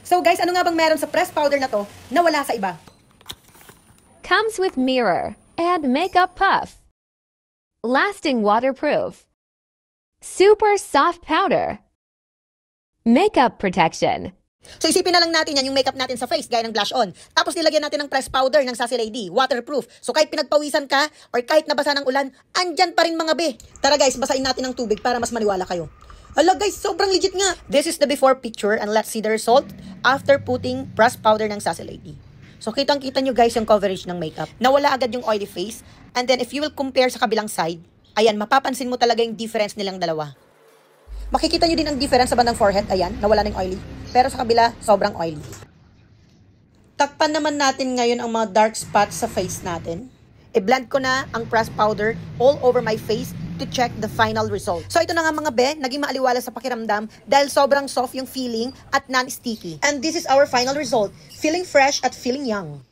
So guys, ano nga bang meron sa pressed powder na to na wala sa iba? Comes with mirror and makeup puff. Lasting waterproof. Super soft powder. Makeup protection. So isipin na lang natin yan yung makeup natin sa face, gaya ng blush on. Tapos nilagyan natin ng pressed powder ng Sassy Lady, waterproof. So kahit pinagpawisan ka or kahit nabasa ng ulan, andyan pa rin mga be. Tara guys, basain natin ng tubig para mas maniwala kayo. Hala guys, sobrang legit nga. This is the before picture and let's see the result after putting pressed powder ng Sassy Lady. So kitang-kita nyo guys yung coverage ng makeup. Nawala agad yung oily face. And then if you will compare sa kabilang side, ayan, mapapansin mo talaga yung difference nilang dalawa. Makikita nyo din ang difference sa bandang forehead, ayan, nawala ng oily. Pero sa kabila, sobrang oily. Takpan naman natin ngayon ang mga dark spots sa face natin. I-blend ko na ang pressed powder all over my face to check the final result. So ito na nga mga be, naging maaliwala sa pakiramdam dahil sobrang soft yung feeling at non-sticky. And this is our final result, feeling fresh at feeling young.